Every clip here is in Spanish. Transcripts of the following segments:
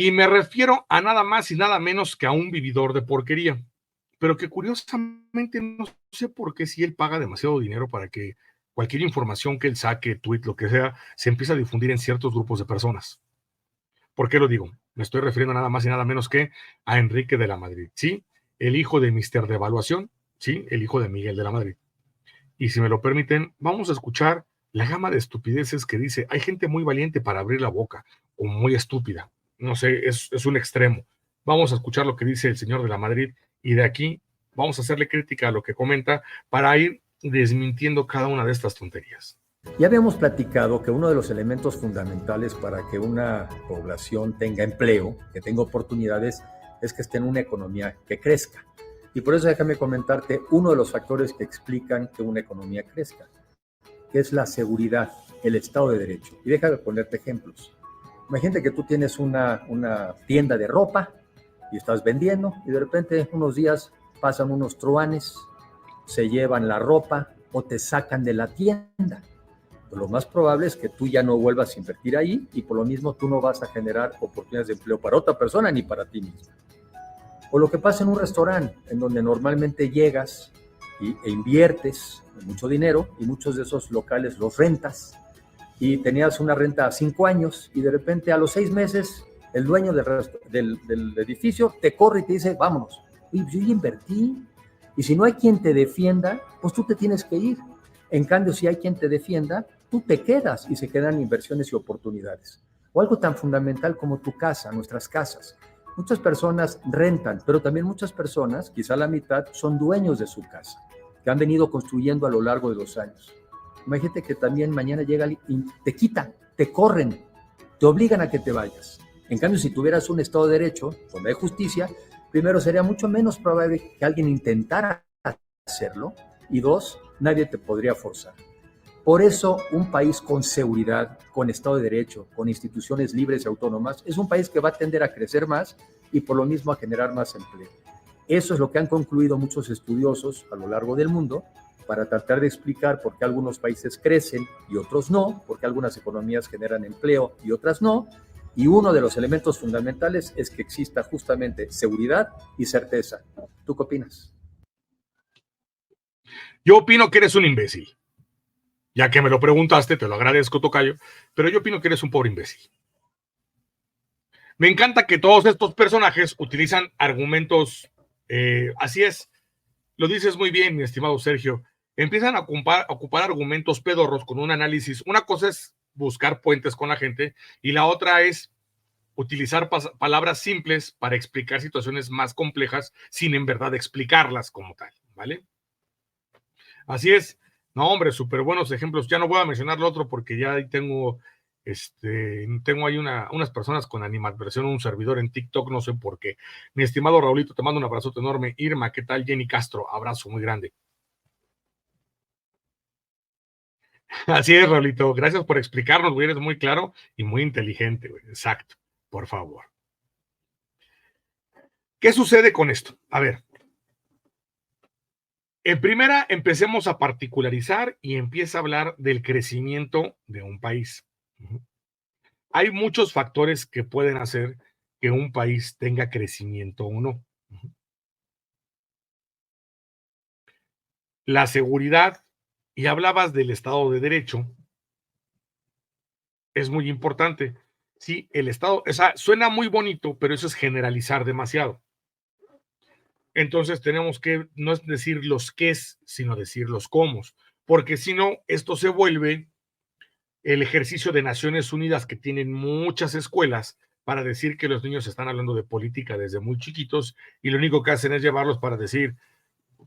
Y me refiero a nada más y nada menos que a un vividor de porquería, pero que curiosamente no sé por qué si él paga demasiado dinero para que cualquier información que él saque, tweet, lo que sea, se empiece a difundir en ciertos grupos de personas. ¿Por qué lo digo? Me estoy refiriendo nada más y nada menos que a Enrique de la Madrid, ¿sí? El hijo de Mister Devaluación, ¿sí? El hijo de Miguel de la Madrid. Y si me lo permiten, vamos a escuchar la gama de estupideces que dice. Hay gente muy valiente para abrir la boca, o muy estúpida. No sé, es un extremo. Vamos a escuchar lo que dice el señor de la Madrid y de aquí vamos a hacerle crítica a lo que comenta para ir desmintiendo cada una de estas tonterías. Ya habíamos platicado que uno de los elementos fundamentales para que una población tenga empleo, que tenga oportunidades, es que esté en una economía que crezca. Y por eso déjame comentarte uno de los factores que explican que una economía crezca, que es la seguridad, el Estado de Derecho. Y déjame ponerte ejemplos. Imagínate que tú tienes una tienda de ropa y estás vendiendo y de repente unos días pasan unos truanes, se llevan la ropa o te sacan de la tienda. Lo más probable es que tú ya no vuelvas a invertir ahí y por lo mismo tú no vas a generar oportunidades de empleo para otra persona ni para ti mismo. O lo que pasa en un restaurante, en donde normalmente llegas e inviertes mucho dinero y muchos de esos locales los rentas y tenías una renta a 5 años y de repente a los 6 meses el dueño del edificio te corre y te dice, vámonos. Y yo ya invertí y si no hay quien te defienda, pues tú te tienes que ir. En cambio, si hay quien te defienda, tú te quedas y se quedan inversiones y oportunidades. O algo tan fundamental como tu casa, nuestras casas. Muchas personas rentan, pero también muchas personas, quizá la mitad, son dueños de su casa, que han venido construyendo a lo largo de los años. Imagínate que también mañana llega y te quitan, te corren, te obligan a que te vayas. En cambio, si tuvieras un Estado de Derecho, donde hay justicia, primero sería mucho menos probable que alguien intentara hacerlo y dos, nadie te podría forzar. Por eso, un país con seguridad, con Estado de Derecho, con instituciones libres y autónomas, es un país que va a tender a crecer más y por lo mismo a generar más empleo. Eso es lo que han concluido muchos estudiosos a lo largo del mundo para tratar de explicar por qué algunos países crecen y otros no, por qué algunas economías generan empleo y otras no. Y uno de los elementos fundamentales es que exista justamente seguridad y certeza. ¿Tú qué opinas? Yo opino que eres un imbécil. Ya que me lo preguntaste, te lo agradezco, tocayo, pero yo opino que eres un pobre imbécil. Me encanta que todos estos personajes utilizan argumentos, así es, lo dices muy bien, mi estimado Sergio, empiezan a ocupar argumentos pedorros con un análisis. Una cosa es buscar puentes con la gente y la otra es utilizar palabras simples para explicar situaciones más complejas sin en verdad explicarlas como tal, ¿vale? Así es. No, hombre, súper buenos ejemplos. Ya no voy a mencionar lo otro porque ya tengo ahí unas personas con animadversión, un servidor en TikTok, no sé por qué. Mi estimado Raulito, te mando un abrazote enorme. Irma, ¿qué tal? Jenny Castro, abrazo muy grande. Así es, Raulito. Gracias por explicarnos, güey. Eres muy claro y muy inteligente, güey. Exacto. Por favor. ¿Qué sucede con esto? A ver. En primera, empecemos a particularizar y empieza a hablar del crecimiento de un país. Hay muchos factores que pueden hacer que un país tenga crecimiento o no. La seguridad, y hablabas del Estado de Derecho, es muy importante. Sí, el Estado, o sea, suena muy bonito, pero eso es generalizar demasiado. Entonces tenemos que no es decir los qués, sino decir los cómo, porque si no, esto se vuelve el ejercicio de Naciones Unidas, que tienen muchas escuelas para decir que los niños están hablando de política desde muy chiquitos y lo único que hacen es llevarlos para decir,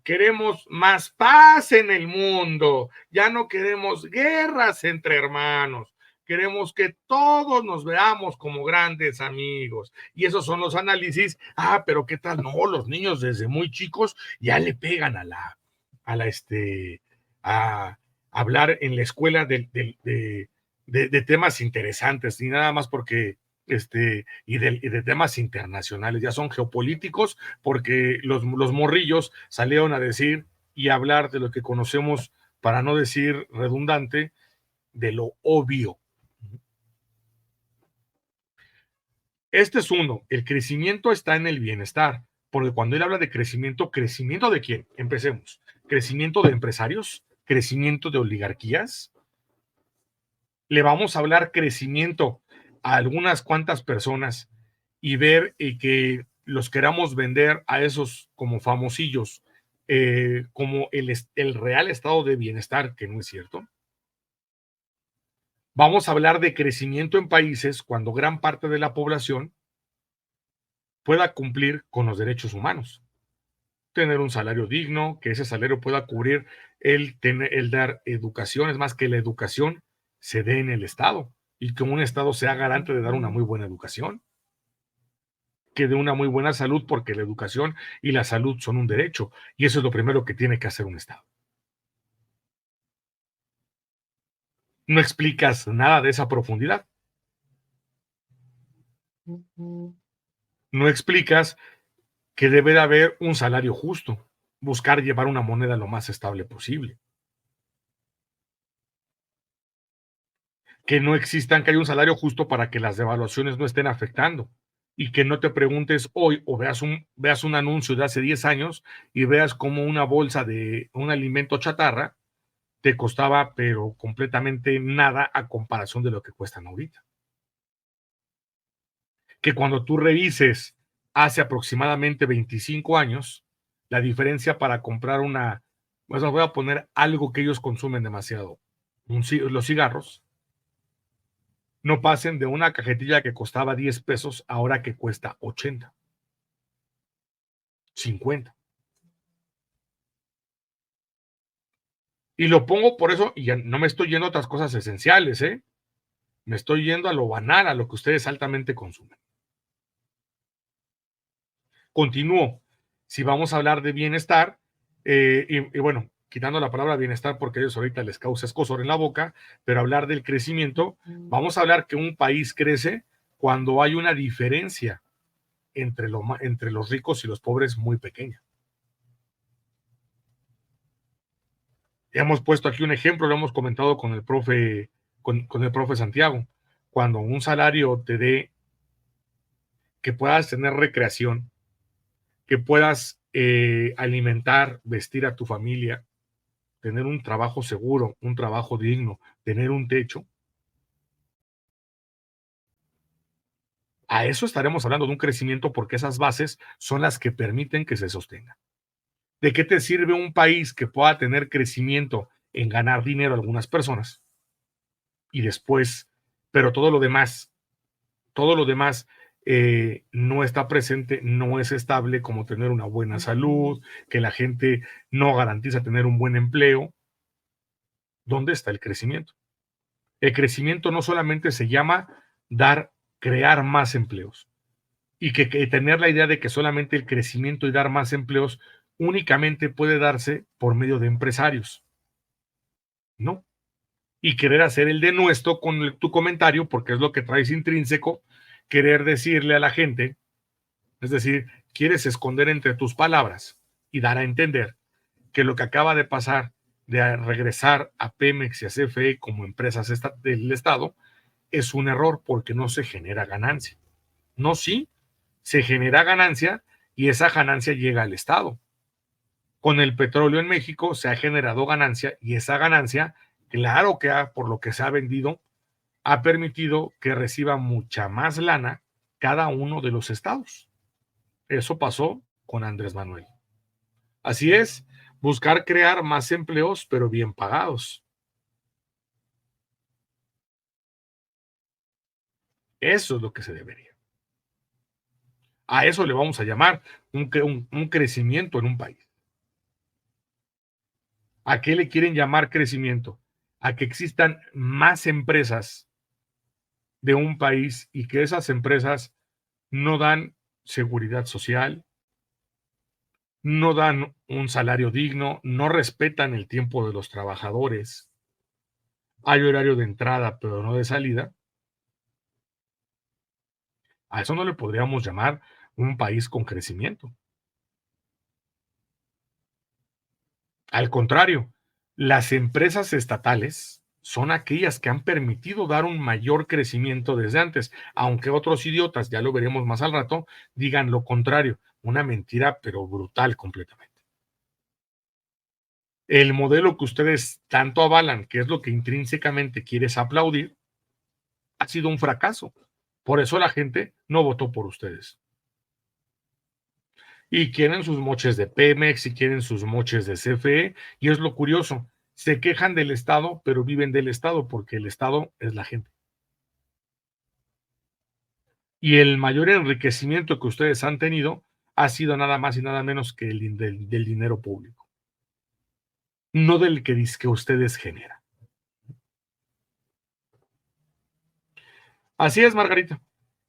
queremos más paz en el mundo, ya no queremos guerras entre hermanos, queremos que todos nos veamos como grandes amigos. Y esos son los análisis. Pero ¿qué tal? No, los niños desde muy chicos ya le pegan a hablar en la escuela de temas interesantes, ni nada más porque y de temas internacionales, ya son geopolíticos, porque los morrillos salieron a decir y hablar de lo que conocemos, para no decir redundante, de lo obvio. Este es uno, el crecimiento está en el bienestar, porque cuando él habla de crecimiento, ¿crecimiento de quién? Empecemos. ¿Crecimiento de empresarios? ¿Crecimiento de oligarquías? ¿Le vamos a hablar crecimiento a algunas cuantas personas y ver que los queramos vender a esos como famosillos, como el real estado de bienestar, que no es cierto? Vamos a hablar de crecimiento en países cuando gran parte de la población pueda cumplir con los derechos humanos, tener un salario digno, que ese salario pueda cubrir el dar educación, es más, que la educación se dé en el Estado y que un Estado sea garante de dar una muy buena educación, que dé una muy buena salud, porque la educación y la salud son un derecho y eso es lo primero que tiene que hacer un Estado. No explicas nada de esa profundidad. No explicas que debe de haber un salario justo, buscar llevar una moneda lo más estable posible. Que no existan, que haya un salario justo para que las devaluaciones no estén afectando y que no te preguntes hoy o veas un anuncio de hace 10 años y veas como una bolsa de un alimento chatarra te costaba pero completamente nada a comparación de lo que cuestan ahorita. Que cuando tú revises hace aproximadamente 25 años, la diferencia para comprar pues voy a poner algo que ellos consumen demasiado, los cigarros, no pasen de una cajetilla que costaba 10 pesos ahora que cuesta 80, 50. Y lo pongo por eso, y ya no me estoy yendo a otras cosas esenciales, ¿eh? Me estoy yendo a lo banal, a lo que ustedes altamente consumen. Continúo. Si vamos a hablar de bienestar, y bueno, quitando la palabra bienestar porque a ellos ahorita les causa escozor en la boca, pero hablar del crecimiento, vamos a hablar que un país crece cuando hay una diferencia entre los ricos y los pobres muy pequeña. Hemos puesto aquí un ejemplo, lo hemos comentado con el profe, con el profe Santiago. Cuando un salario te dé que puedas tener recreación, que puedas alimentar, vestir a tu familia, tener un trabajo seguro, un trabajo digno, tener un techo, a eso estaremos hablando de un crecimiento porque esas bases son las que permiten que se sostenga. ¿De qué te sirve un país que pueda tener crecimiento en ganar dinero a algunas personas y después, pero todo lo demás no está presente, no es estable, como tener una buena salud, que la gente no garantiza tener un buen empleo? ¿Dónde está el crecimiento? El crecimiento no solamente se llama crear más empleos y que tener la idea de que solamente el crecimiento y dar más empleos únicamente puede darse por medio de empresarios. No. Y querer hacer el denuesto con tu comentario, porque es lo que traes intrínseco, querer decirle a la gente, es decir, quieres esconder entre tus palabras y dar a entender que lo que acaba de pasar de regresar a Pemex y a CFE como empresas del Estado es un error porque no se genera ganancia. No, sí, se genera ganancia y esa ganancia llega al Estado. Con el petróleo en México se ha generado ganancia y esa ganancia, claro que por lo que se ha vendido, ha permitido que reciba mucha más lana cada uno de los estados. Eso pasó con Andrés Manuel. Así es, buscar crear más empleos, pero bien pagados. Eso es lo que se debería. A eso le vamos a llamar un crecimiento en un país. ¿A qué le quieren llamar crecimiento? A que existan más empresas de un país y que esas empresas no dan seguridad social, no dan un salario digno, no respetan el tiempo de los trabajadores, hay horario de entrada pero no de salida. A eso no le podríamos llamar un país con crecimiento. Al contrario, las empresas estatales son aquellas que han permitido dar un mayor crecimiento desde antes, aunque otros idiotas, ya lo veremos más al rato, digan lo contrario, una mentira pero brutal completamente. El modelo que ustedes tanto avalan, que es lo que intrínsecamente quieres aplaudir, ha sido un fracaso. Por eso la gente no votó por ustedes. Y quieren sus moches de Pemex y quieren sus moches de CFE, y es lo curioso, se quejan del Estado, pero viven del Estado, porque el Estado es la gente. Y el mayor enriquecimiento que ustedes han tenido ha sido nada más y nada menos que del dinero público, no del que ustedes generan. Así es, Margarita.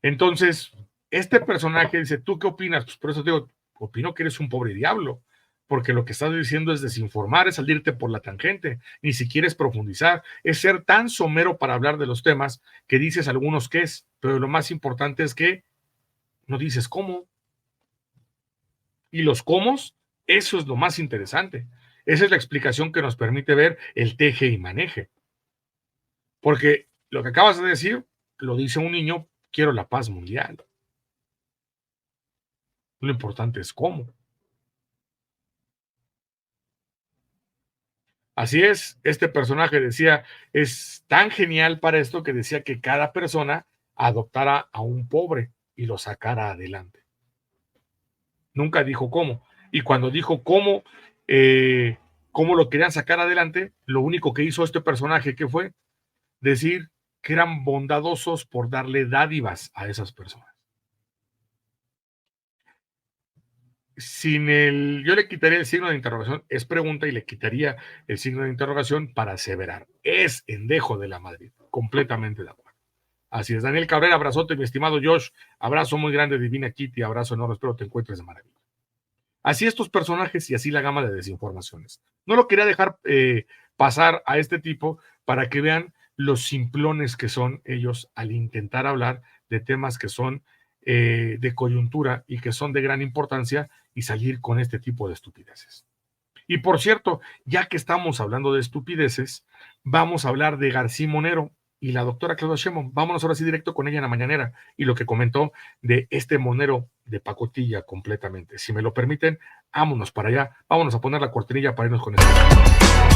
Entonces, este personaje dice, ¿tú qué opinas? Pues por eso te digo, opino que eres un pobre diablo, porque lo que estás diciendo es desinformar, es salirte por la tangente, ni siquiera es profundizar, es ser tan somero para hablar de los temas que dices algunos qué es, pero lo más importante es que no dices cómo. Y los cómo, eso es lo más interesante. Esa es la explicación que nos permite ver el teje y maneje. Porque lo que acabas de decir, lo dice un niño, quiero la paz mundial. Lo importante es cómo. Así es, este personaje decía, es tan genial para esto que decía que cada persona adoptara a un pobre y lo sacara adelante. Nunca dijo cómo. Y cuando dijo cómo lo querían sacar adelante, lo único que hizo este personaje, ¿qué fue? Decir que eran bondadosos por darle dádivas a esas personas. Yo le quitaría el signo de interrogación, es pregunta, y le quitaría el signo de interrogación para aseverar. Es endejo de la Madrid, completamente de acuerdo. Así es, Daniel Cabrera, abrazote, mi estimado Josh, abrazo muy grande, Divina Kitty, abrazo enorme, espero te encuentres de maravilla. Así estos personajes y así la gama de desinformaciones. No lo quería dejar pasar a este tipo para que vean los simplones que son ellos al intentar hablar de temas que son de coyuntura y que son de gran importancia y salir con este tipo de estupideces. Y por cierto, ya que estamos hablando de estupideces, vamos a hablar de García Monero y la doctora Claudia Sheinbaum. Vámonos ahora sí directo con ella en la mañanera y lo que comentó de este Monero de pacotilla completamente. Si me lo permiten, vámonos para allá. Vámonos a poner la cortinilla para irnos con esto.